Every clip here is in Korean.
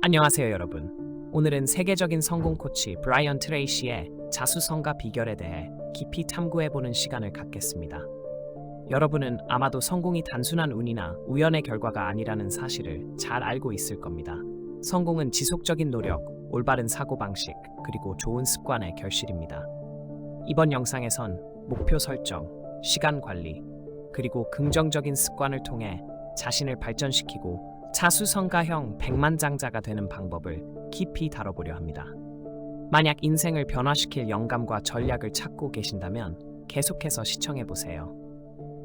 안녕하세요, 여러분. 오늘은 세계적인 성공 코치 브라이언 트레이시의 자수성가 비결에 대해 깊이 탐구해보는 시간을 갖겠습니다. 여러분은 아마도 성공이 단순한 운이나 우연의 결과가 아니라는 사실을 잘 알고 있을 겁니다. 성공은 지속적인 노력, 올바른 사고방식, 그리고 좋은 습관의 결실입니다. 이번 영상에선 목표 설정, 시간 관리, 그리고 긍정적인 습관을 통해 자신을 발전시키고 자수성가형 백만장자가 되는 방법을 깊이 다뤄보려 합니다. 만약 인생을 변화시킬 영감과 전략을 찾고 계신다면 계속해서 시청해보세요.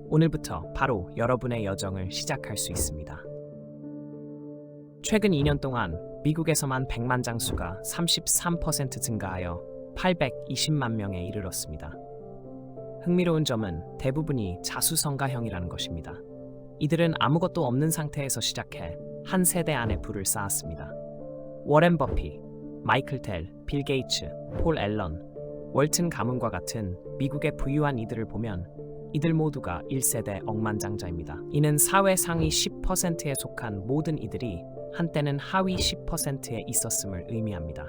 오늘부터 바로 여러분의 여정을 시작할 수 있습니다. 최근 2년 동안 미국에서만 백만장 수가 33% 증가하여 820만 명에 이르렀습니다. 흥미로운 점은 대부분이 자수성가형이라는 것입니다. 이들은 아무것도 없는 상태에서 시작해 한 세대 안에 부를 쌓았습니다. 워렌 버핏, 마이클 텔, 빌 게이츠, 폴 앨런, 월튼 가문과 같은 미국의 부유한 이들을 보면 이들 모두가 1세대 억만장자입니다. 이는 사회 상위 10%에 속한 모든 이들이 한때는 하위 10%에 있었음을 의미합니다.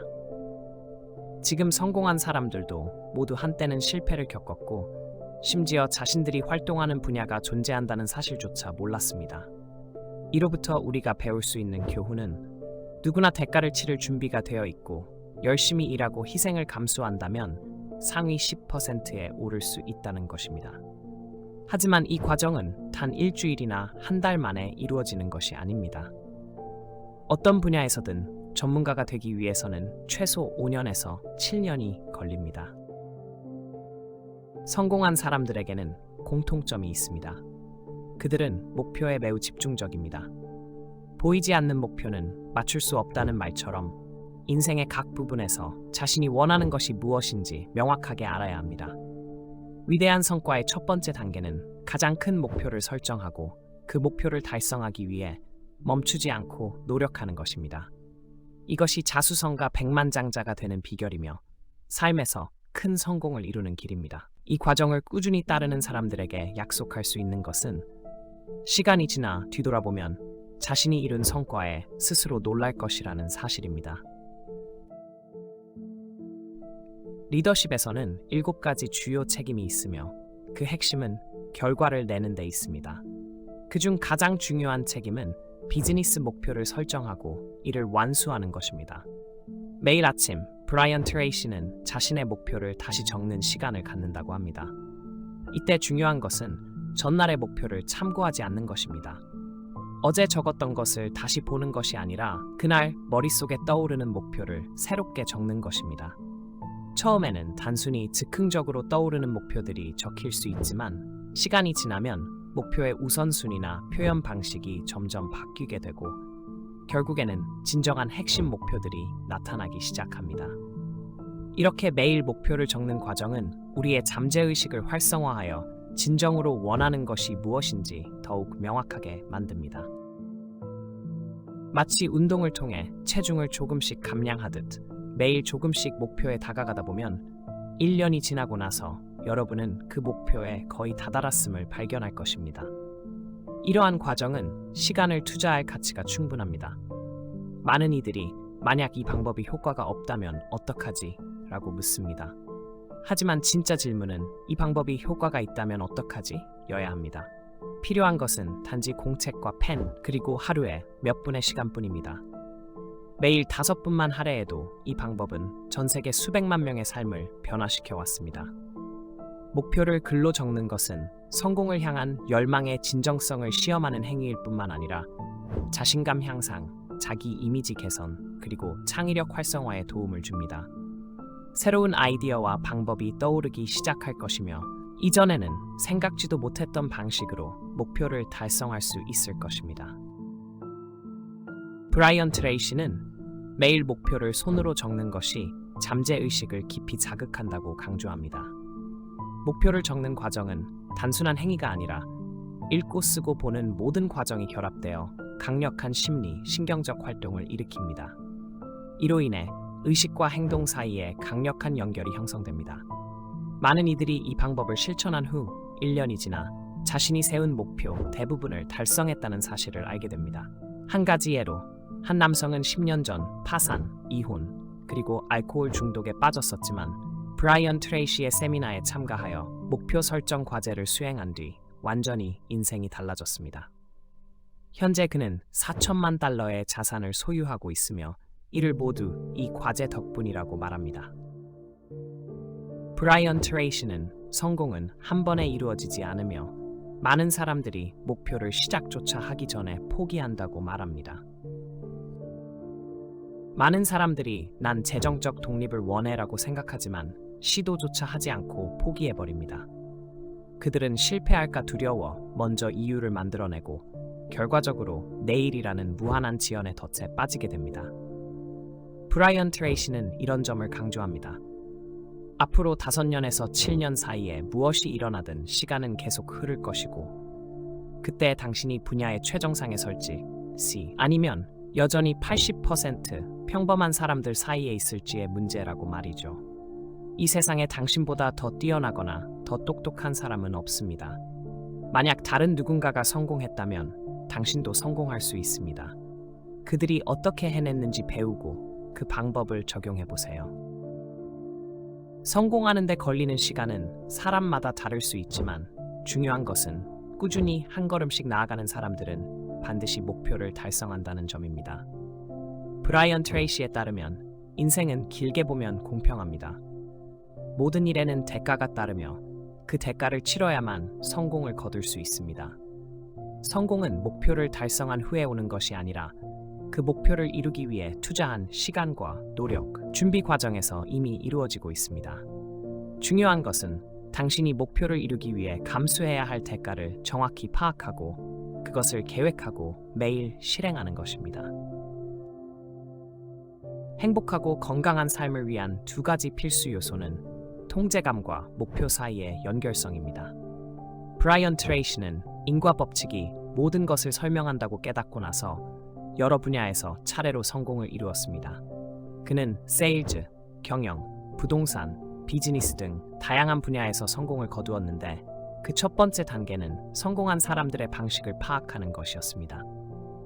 지금 성공한 사람들도 모두 한때는 실패를 겪었고 심지어 자신들이 활동하는 분야가 존재한다는 사실조차 몰랐습니다. 이로부터 우리가 배울 수 있는 교훈은 누구나 대가를 치를 준비가 되어 있고 열심히 일하고 희생을 감수한다면 상위 10%에 오를 수 있다는 것입니다. 하지만 이 과정은 단 일주일이나 한 달 만에 이루어지는 것이 아닙니다. 어떤 분야에서든 전문가가 되기 위해서는 최소 5년에서 7년이 걸립니다. 성공한 사람들에게는 공통점이 있습니다. 그들은 목표에 매우 집중적입니다. 보이지 않는 목표는 맞출 수 없다는 말처럼 인생의 각 부분에서 자신이 원하는 것이 무엇인지 명확하게 알아야 합니다. 위대한 성과의 첫 번째 단계는 가장 큰 목표를 설정하고 그 목표를 달성하기 위해 멈추지 않고 노력하는 것입니다. 이것이 자수성가 백만장자가 되는 비결이며 삶에서 큰 성공을 이루는 길입니다. 이 과정을 꾸준히 따르는 사람들에게 약속할 수 있는 것은 시간이 지나 뒤돌아보면 자신이 이룬 성과에 스스로 놀랄 것이라는 사실입니다. 리더십에서는 7가지 주요 책임이 있으며 그 핵심은 결과를 내는 데 있습니다. 그중 가장 중요한 책임은 비즈니스 목표를 설정하고 이를 완수하는 것입니다. 매일 아침 브라이언 트레이시는 자신의 목표를 다시 적는 시간을 갖는다고 합니다. 이때 중요한 것은 전날의 목표를 참고하지 않는 것입니다. 어제 적었던 것을 다시 보는 것이 아니라 그날 머릿속에 떠오르는 목표를 새롭게 적는 것입니다. 처음에는 단순히 즉흥적으로 떠오르는 목표들이 적힐 수 있지만 시간이 지나면 목표의 우선순위나 표현 방식이 점점 바뀌게 되고 결국에는 진정한 핵심 목표들이 나타나기 시작합니다. 이렇게 매일 목표를 적는 과정은 우리의 잠재의식을 활성화하여 진정으로 원하는 것이 무엇인지 더욱 명확하게 만듭니다. 마치 운동을 통해 체중을 조금씩 감량하듯 매일 조금씩 목표에 다가가다 보면 1년이 지나고 나서 여러분은 그 목표에 거의 다다랐음을 발견할 것입니다. 이러한 과정은 시간을 투자할 가치가 충분합니다. 많은 이들이 만약 이 방법이 효과가 없다면 어떡하지? 라고 묻습니다. 하지만 진짜 질문은 이 방법이 효과가 있다면 어떡하지? 여야 합니다. 필요한 것은 단지 공책과 펜 그리고 하루에 몇 분의 시간뿐입니다. 매일 5분만 할애해도 이 방법은 전 세계 수백만 명의 삶을 변화시켜 왔습니다. 목표를 글로 적는 것은 성공을 향한 열망의 진정성을 시험하는 행위일 뿐만 아니라 자신감 향상, 자기 이미지 개선, 그리고 창의력 활성화에 도움을 줍니다. 새로운 아이디어와 방법이 떠오르기 시작할 것이며 이전에는 생각지도 못했던 방식으로 목표를 달성할 수 있을 것입니다. 브라이언 트레이시는 매일 목표를 손으로 적는 것이 잠재의식을 깊이 자극한다고 강조합니다. 목표를 적는 과정은 단순한 행위가 아니라 읽고 쓰고 보는 모든 과정이 결합되어 강력한 심리, 신경적 활동을 일으킵니다. 이로 인해 의식과 행동 사이에 강력한 연결이 형성됩니다. 많은 이들이 이 방법을 실천한 후 1년이 지나 자신이 세운 목표 대부분을 달성했다는 사실을 알게 됩니다. 한 가지 예로 한 남성은 10년 전 파산, 이혼, 그리고 알코올 중독에 빠졌었지만 브라이언 트레이시의 세미나에 참가하여 목표 설정 과제를 수행한 뒤 완전히 인생이 달라졌습니다. 현재 그는 4천만 달러의 자산을 소유하고 있으며 이를 모두 이 과제 덕분이라고 말합니다. 브라이언 트레이시는 성공은 한 번에 이루어지지 않으며 많은 사람들이 목표를 시작조차 하기 전에 포기한다고 말합니다. 많은 사람들이 난 재정적 독립을 원해라고 생각하지만 시도조차 하지 않고 포기해버립니다. 그들은 실패할까 두려워 먼저 이유를 만들어내고 결과적으로 내일이라는 무한한 지연의 덫에 빠지게 됩니다. 브라이언 트레이시는 이런 점을 강조합니다. 앞으로 5년에서 7년 사이에 무엇이 일어나든 시간은 계속 흐를 것이고 그때 당신이 분야의 최정상에 설지 아니면 여전히 80% 평범한 사람들 사이에 있을지의 문제라고 말이죠. 이 세상에 당신보다 더 뛰어나거나 더 똑똑한 사람은 없습니다. 만약 다른 누군가가 성공했다면 당신도 성공할 수 있습니다. 그들이 어떻게 해냈는지 배우고 그 방법을 적용해 보세요. 성공하는 데 걸리는 시간은 사람마다 다를 수 있지만 중요한 것은 꾸준히 한 걸음씩 나아가는 사람들은 반드시 목표를 달성한다는 점입니다. 브라이언 트레이시에 따르면 인생은 길게 보면 공평합니다. 모든 일에는 대가가 따르며 그 대가를 치러야만 성공을 거둘 수 있습니다. 성공은 목표를 달성한 후에 오는 것이 아니라 그 목표를 이루기 위해 투자한 시간과 노력, 준비 과정에서 이미 이루어지고 있습니다. 중요한 것은 당신이 목표를 이루기 위해 감수해야 할 대가를 정확히 파악하고 그것을 계획하고 매일 실행하는 것입니다. 행복하고 건강한 삶을 위한 2가지 필수 요소는 통제감과 목표 사이의 연결성입니다. 브라이언 트레이시는 인과 법칙이 모든 것을 설명한다고 깨닫고 나서 여러 분야에서 차례로 성공을 이루었습니다. 그는 세일즈, 경영, 부동산, 비즈니스 등 다양한 분야에서 성공을 거두었는데 그 첫 번째 단계는 성공한 사람들의 방식을 파악하는 것이었습니다.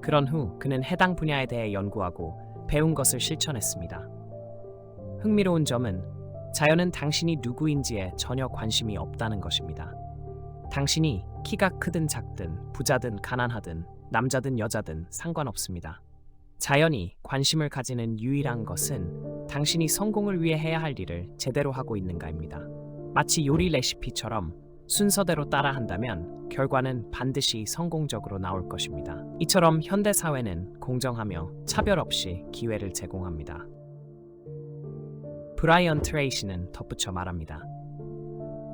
그런 후 그는 해당 분야에 대해 연구하고 배운 것을 실천했습니다. 흥미로운 점은 자연은 당신이 누구인지에 전혀 관심이 없다는 것입니다. 당신이 키가 크든 작든 부자든 가난하든 남자든 여자든 상관없습니다. 자연이 관심을 가지는 유일한 것은 당신이 성공을 위해 해야 할 일을 제대로 하고 있는가입니다. 마치 요리 레시피처럼 순서대로 따라한다면 결과는 반드시 성공적으로 나올 것입니다. 이처럼 현대 사회는 공정하며 차별 없이 기회를 제공합니다. 브라이언 트레이시는 덧붙여 말합니다.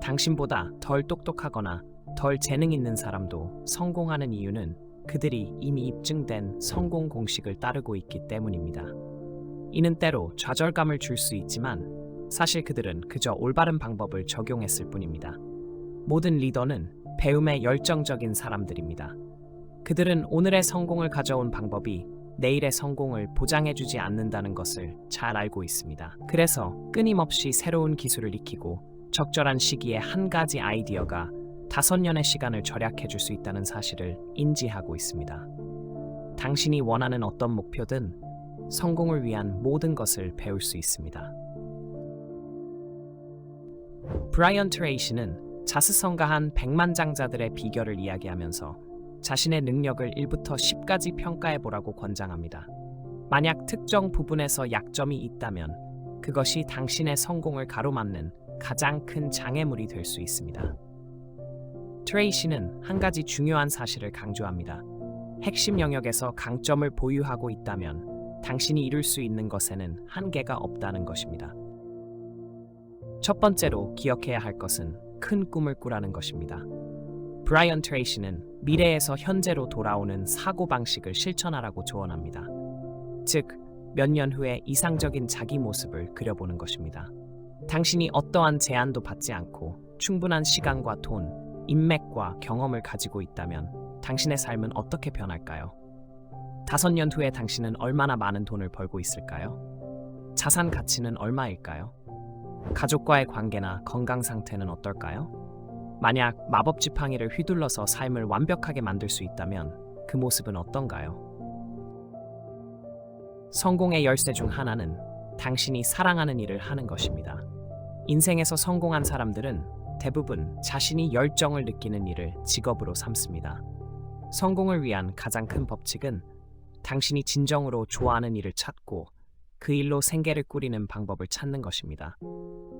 당신보다 덜 똑똑하거나 덜 재능 있는 사람도 성공하는 이유는 그들이 이미 입증된 성공 공식을 따르고 있기 때문입니다. 이는 때로 좌절감을 줄 수 있지만 사실 그들은 그저 올바른 방법을 적용했을 뿐입니다. 모든 리더는 배움에 열정적인 사람들입니다. 그들은 오늘의 성공을 가져온 방법이 내일의 성공을 보장해주지 않는다는 것을 잘 알고 있습니다. 그래서 끊임없이 새로운 기술을 익히고 적절한 시기에 한 가지 아이디어가 5년의 시간을 절약해줄 수 있다는 사실을 인지하고 있습니다. 당신이 원하는 어떤 목표든 성공을 위한 모든 것을 배울 수 있습니다. 브라이언 트레이시는 자수성가한 백만장자들의 비결을 이야기하면서 자신의 능력을 1부터 10까지 평가해보라고 권장합니다. 만약 특정 부분에서 약점이 있다면 그것이 당신의 성공을 가로막는 가장 큰 장애물이 될 수 있습니다. 트레이시는 한 가지 중요한 사실을 강조합니다. 핵심 영역에서 강점을 보유하고 있다면 당신이 이룰 수 있는 것에는 한계가 없다는 것입니다. 첫 번째로 기억해야 할 것은 큰 꿈을 꾸라는 것입니다. 브라이언 트레이시는 미래에서 현재로 돌아오는 사고방식을 실천하라고 조언합니다. 즉, 몇 년 후에 이상적인 자기 모습을 그려보는 것입니다. 당신이 어떠한 제한도 받지 않고 충분한 시간과 돈, 인맥과 경험을 가지고 있다면 당신의 삶은 어떻게 변할까요? 5년 후에 당신은 얼마나 많은 돈을 벌고 있을까요? 자산 가치는 얼마일까요? 가족과의 관계나 건강 상태는 어떨까요? 만약 마법 지팡이를 휘둘러서 삶을 완벽하게 만들 수 있다면 그 모습은 어떤가요? 성공의 열쇠 중 하나는 당신이 사랑하는 일을 하는 것입니다. 인생에서 성공한 사람들은 대부분 자신이 열정을 느끼는 일을 직업으로 삼습니다. 성공을 위한 가장 큰 법칙은 당신이 진정으로 좋아하는 일을 찾고 그 일로 생계를 꾸리는 방법을 찾는 것입니다.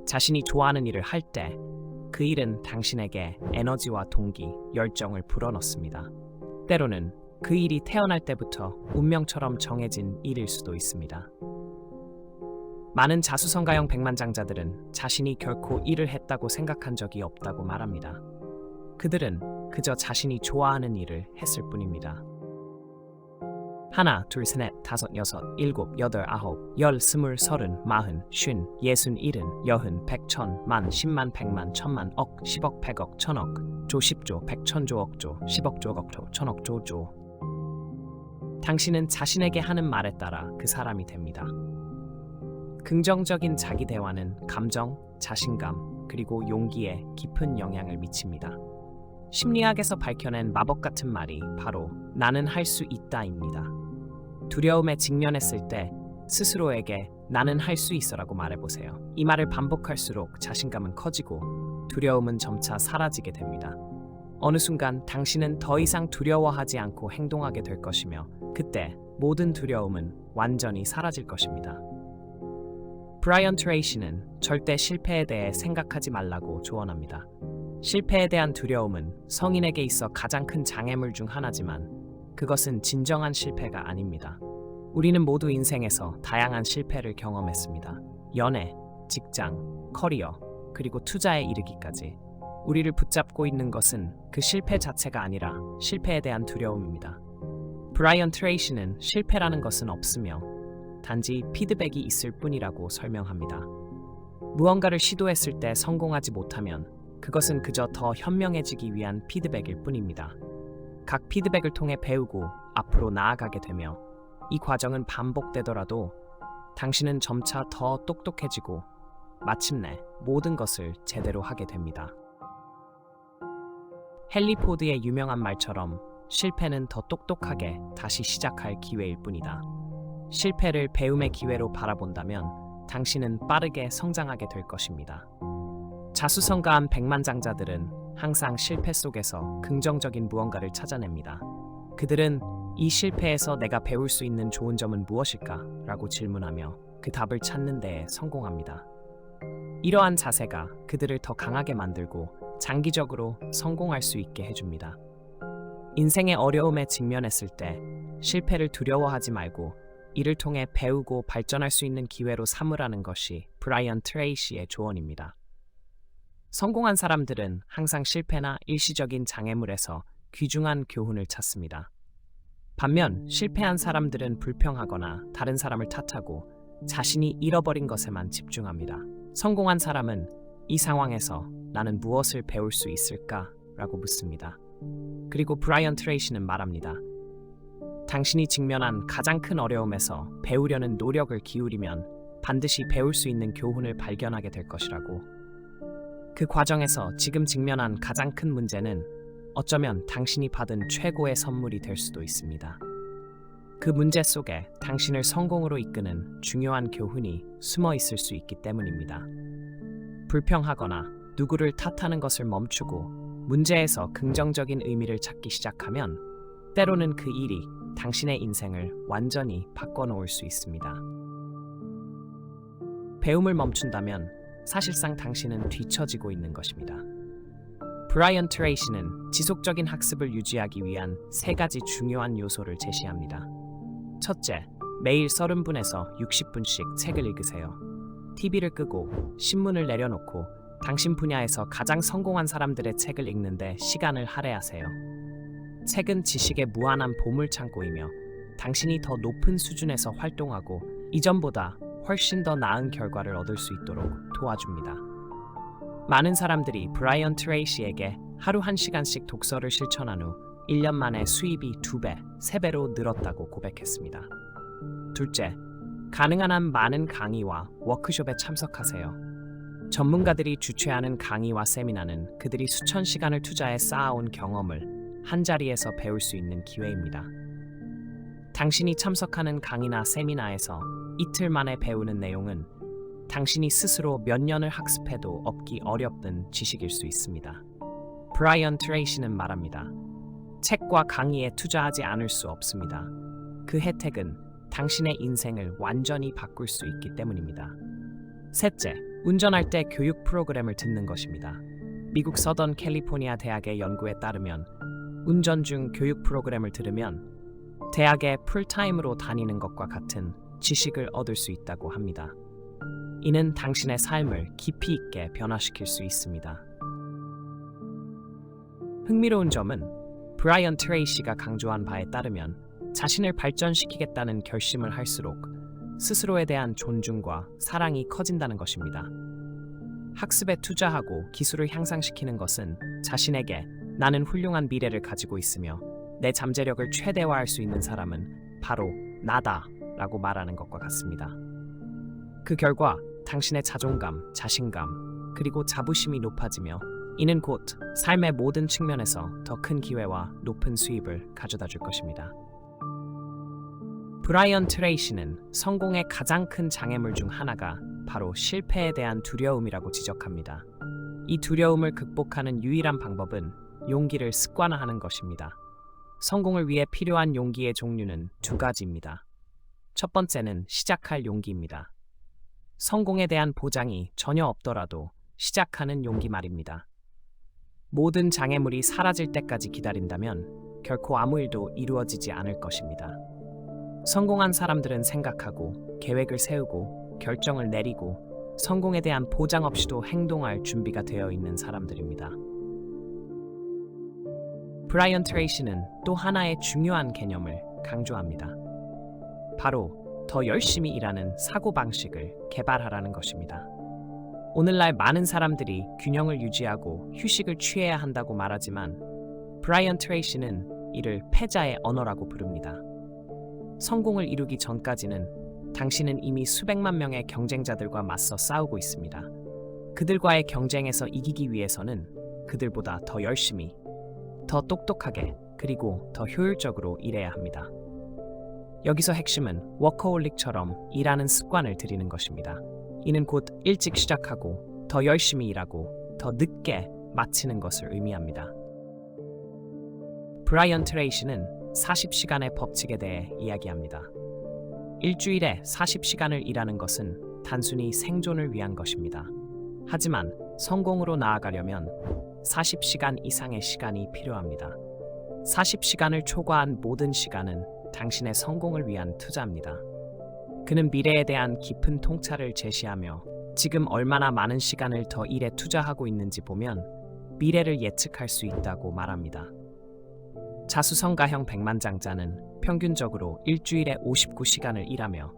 자신이 좋아하는 일을 할 때 그 일은 당신에게 에너지와 동기, 열정을 불어넣습니다. 때로는 그 일이 태어날 때부터 운명처럼 정해진 일일 수도 있습니다. 많은 자수성가형 백만장자들은 자신이 결코 일을 했다고 생각한 적이 없다고 말합니다. 그들은 그저 자신이 좋아하는 일을 했을 뿐입니다. 하나, 둘, 셋, 넷, 다섯, 여섯, 일곱, 여덟, 아홉, 열, 스물, 서른, 마흔, 쉰, 예순, 일흔, 여흔, 백, 천, 만, 십만, 백만, 천만, 억, 십억, 백억, 천억, 조, 십조, 백천조, 억조, 십억조, 억조, 천억조, 조. 당신은 자신에게 하는 말에 따라 그 사람이 됩니다. 긍정적인 자기 대화는 감정, 자신감, 그리고 용기에 깊은 영향을 미칩니다. 심리학에서 밝혀낸 마법 같은 말이 바로 나는 할 수 있다입니다. 두려움에 직면했을 때 스스로에게 나는 할 수 있어라고 말해보세요. 이 말을 반복할수록 자신감은 커지고 두려움은 점차 사라지게 됩니다. 어느 순간 당신은 더 이상 두려워하지 않고 행동하게 될 것이며 그때 모든 두려움은 완전히 사라질 것입니다. 브라이언 트레이시는 절대 실패에 대해 생각하지 말라고 조언합니다. 실패에 대한 두려움은 성인에게 있어 가장 큰 장애물 중 하나지만 그것은 진정한 실패가 아닙니다. 우리는 모두 인생에서 다양한 실패를 경험했습니다. 연애, 직장, 커리어, 그리고 투자에 이르기까지. 우리를 붙잡고 있는 것은 그 실패 자체가 아니라 실패에 대한 두려움입니다. 브라이언 트레이시는 실패라는 것은 없으며 단지 피드백이 있을 뿐이라고 설명합니다. 무언가를 시도했을 때 성공하지 못하면 그것은 그저 더 현명해지기 위한 피드백일 뿐입니다. 각 피드백을 통해 배우고 앞으로 나아가게 되며 이 과정은 반복되더라도 당신은 점차 더 똑똑해지고 마침내 모든 것을 제대로 하게 됩니다. 헨리 포드의 유명한 말처럼 실패는 더 똑똑하게 다시 시작할 기회일 뿐이다. 실패를 배움의 기회로 바라본다면 당신은 빠르게 성장하게 될 것입니다. 자수성가한 백만장자들은 항상 실패 속에서 긍정적인 무언가를 찾아냅니다. 그들은 이 실패에서 내가 배울 수 있는 좋은 점은 무엇일까? 라고 질문하며 그 답을 찾는 데에 성공합니다. 이러한 자세가 그들을 더 강하게 만들고 장기적으로 성공할 수 있게 해줍니다. 인생의 어려움에 직면했을 때 실패를 두려워하지 말고 이를 통해 배우고 발전할 수 있는 기회로 삼으라는 것이 브라이언 트레이시의 조언입니다. 성공한 사람들은 항상 실패나 일시적인 장애물에서 귀중한 교훈을 찾습니다. 반면 실패한 사람들은 불평하거나 다른 사람을 탓하고 자신이 잃어버린 것에만 집중합니다. 성공한 사람은 이 상황에서 나는 무엇을 배울 수 있을까? 라고 묻습니다. 그리고 브라이언 트레이시는 말합니다. 당신이 직면한 가장 큰 어려움에서 배우려는 노력을 기울이면 반드시 배울 수 있는 교훈을 발견하게 될 것이라고. 그 과정에서 지금 직면한 가장 큰 문제는 어쩌면 당신이 받은 최고의 선물이 될 수도 있습니다. 그 문제 속에 당신을 성공으로 이끄는 중요한 교훈이 숨어 있을 수 있기 때문입니다. 불평하거나 누구를 탓하는 것을 멈추고 문제에서 긍정적인 의미를 찾기 시작하면 때로는 그 일이 당신의 인생을 완전히 바꿔놓을 수 있습니다. 배움을 멈춘다면 사실상 당신은 뒤처지고 있는 것입니다. 브라이언 트레이시는 지속적인 학습을 유지하기 위한 3가지 중요한 요소를 제시합니다. 첫째, 매일 30분에서 60분씩 책을 읽으세요. TV를 끄고 신문을 내려놓고 당신 분야에서 가장 성공한 사람들의 책을 읽는데 시간을 할애하세요. 책은 지식의 무한한 보물창고이며 당신이 더 높은 수준에서 활동하고 이전보다 훨씬 더 나은 결과를 얻을 수 있도록 도와줍니다. 많은 사람들이 브라이언 트레이시에게 하루 1시간씩 독서를 실천한 후 1년 만에 수입이 2배, 3배로 늘었다고 고백했습니다. 둘째, 가능한 한 많은 강의와 워크숍에 참석하세요. 전문가들이 주최하는 강의와 세미나는 그들이 수천 시간을 투자해 쌓아온 경험을 한자리에서 배울 수 있는 기회입니다. 당신이 참석하는 강의나 세미나에서 이틀 만에 배우는 내용은 당신이 스스로 몇 년을 학습해도 얻기 어렵던 지식일 수 있습니다. 브라이언 트레이시는 말합니다. 책과 강의에 투자하지 않을 수 없습니다. 그 혜택은 당신의 인생을 완전히 바꿀 수 있기 때문입니다. 셋째, 운전할 때 교육 프로그램을 듣는 것입니다. 미국 서던 캘리포니아 대학의 연구에 따르면 운전 중 교육 프로그램을 들으면 대학에 풀타임으로 다니는 것과 같은 지식을 얻을 수 있다고 합니다. 이는 당신의 삶을 깊이 있게 변화시킬 수 있습니다. 흥미로운 점은 브라이언 트레이시가 강조한 바에 따르면 자신을 발전시키겠다는 결심을 할수록 스스로에 대한 존중과 사랑이 커진다는 것입니다. 학습에 투자하고 기술을 향상시키는 것은 자신에게 나는 훌륭한 미래를 가지고 있으며 내 잠재력을 최대화할 수 있는 사람은 바로 나다 라고 말하는 것과 같습니다. 그 결과 당신의 자존감, 자신감, 그리고 자부심이 높아지며 이는 곧 삶의 모든 측면에서 더 큰 기회와 높은 수입을 가져다 줄 것입니다. 브라이언 트레이시는 성공의 가장 큰 장애물 중 하나가 바로 실패에 대한 두려움이라고 지적합니다. 이 두려움을 극복하는 유일한 방법은 용기를 습관화하는 것입니다. 성공을 위해 필요한 용기의 종류는 두 가지입니다. 첫 번째는 시작할 용기입니다. 성공에 대한 보장이 전혀 없더라도 시작하는 용기 말입니다. 모든 장애물이 사라질 때까지 기다린다면 결코 아무 일도 이루어지지 않을 것입니다. 성공한 사람들은 생각하고 계획을 세우고 결정을 내리고 성공에 대한 보장 없이도 행동할 준비가 되어 있는 사람들입니다. 브라이언 트레이시는 또 하나의 중요한 개념을 강조합니다. 바로 더 열심히 일하는 사고방식을 개발하라는 것입니다. 오늘날 많은 사람들이 균형을 유지하고 휴식을 취해야 한다고 말하지만 브라이언 트레이시는 이를 패자의 언어라고 부릅니다. 성공을 이루기 전까지는 당신은 이미 수백만 명의 경쟁자들과 맞서 싸우고 있습니다. 그들과의 경쟁에서 이기기 위해서는 그들보다 더 열심히, 더 똑똑하게, 그리고 더 효율적으로 일해야 합니다. 여기서 핵심은 워커홀릭처럼 일하는 습관을 들이는 것입니다. 이는 곧 일찍 시작하고 더 열심히 일하고 더 늦게 마치는 것을 의미합니다. 브라이언 트레이시는 40시간의 법칙에 대해 이야기합니다. 일주일에 40시간을 일하는 것은 단순히 생존을 위한 것입니다. 하지만 성공으로 나아가려면 40시간 이상의 시간이 필요합니다. 40시간을 초과한 모든 시간은 당신의 성공을 위한 투자입니다. 그는 미래에 대한 깊은 통찰을 제시하며 지금 얼마나 많은 시간을 더 일에 투자하고 있는지 보면 미래를 예측할 수 있다고 말합니다. 자수성가형 백만장자는 평균적으로 일주일에 59시간을 일하며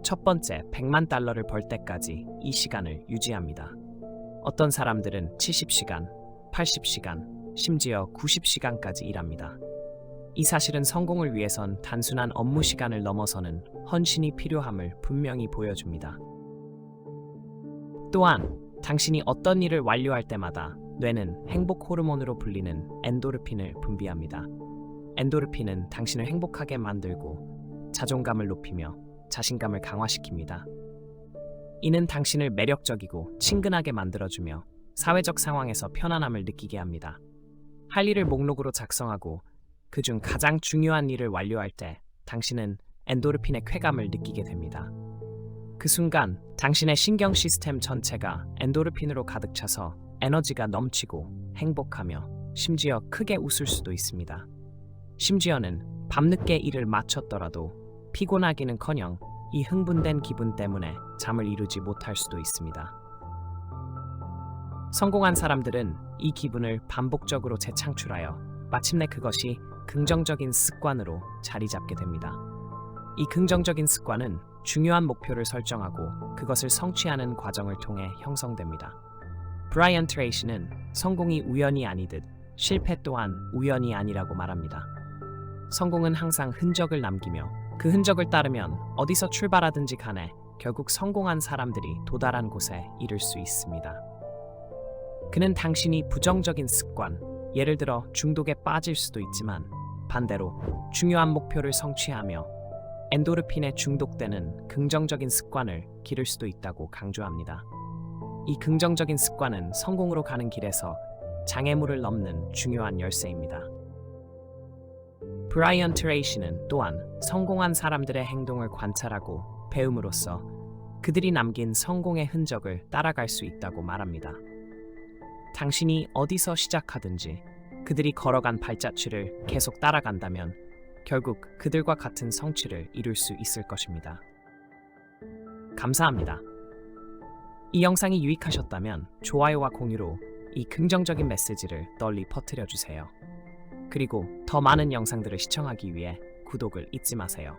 첫 번째 100만 달러를 벌 때까지 이 시간을 유지합니다. 어떤 사람들은 70시간, 80시간, 심지어 90시간까지 일합니다. 이 사실은 성공을 위해선 단순한 업무 시간을 넘어서는 헌신이 필요함을 분명히 보여줍니다. 또한 당신이 어떤 일을 완료할 때마다 뇌는 행복 호르몬으로 불리는 엔도르핀을 분비합니다. 엔도르핀은 당신을 행복하게 만들고 자존감을 높이며 자신감을 강화시킵니다. 이는 당신을 매력적이고 친근하게 만들어주며 사회적 상황에서 편안함을 느끼게 합니다. 할 일을 목록으로 작성하고 그중 가장 중요한 일을 완료할 때 당신은 엔도르핀의 쾌감을 느끼게 됩니다. 그 순간 당신의 신경 시스템 전체가 엔도르핀으로 가득 차서 에너지가 넘치고 행복하며 심지어 크게 웃을 수도 있습니다. 심지어는 밤늦게 일을 마쳤더라도 피곤하기는커녕 이 흥분된 기분 때문에 잠을 이루지 못할 수도 있습니다. 성공한 사람들은 이 기분을 반복적으로 재창출하여 마침내 그것이 긍정적인 습관으로 자리 잡게 됩니다. 이 긍정적인 습관은 중요한 목표를 설정하고 그것을 성취하는 과정을 통해 형성됩니다. 브라이언 트레이시는 성공이 우연이 아니듯 실패 또한 우연이 아니라고 말합니다. 성공은 항상 흔적을 남기며 그 흔적을 따르면 어디서 출발하든지 간에 결국 성공한 사람들이 도달한 곳에 이를 수 있습니다. 그는 당신이 부정적인 습관, 예를 들어 중독에 빠질 수도 있지만 반대로 중요한 목표를 성취하며 엔도르핀에 중독되는 긍정적인 습관을 기를 수도 있다고 강조합니다. 이 긍정적인 습관은 성공으로 가는 길에서 장애물을 넘는 중요한 열쇠입니다. 브라이언 트레이시는 또한 성공한 사람들의 행동을 관찰하고 배움으로써 그들이 남긴 성공의 흔적을 따라갈 수 있다고 말합니다. 당신이 어디서 시작하든지 그들이 걸어간 발자취를 계속 따라간다면 결국 그들과 같은 성취를 이룰 수 있을 것입니다. 감사합니다. 이 영상이 유익하셨다면 좋아요와 공유로 이 긍정적인 메시지를 널리 퍼뜨려 주세요. 그리고 더 많은 영상들을 시청하기 위해 구독을 잊지 마세요.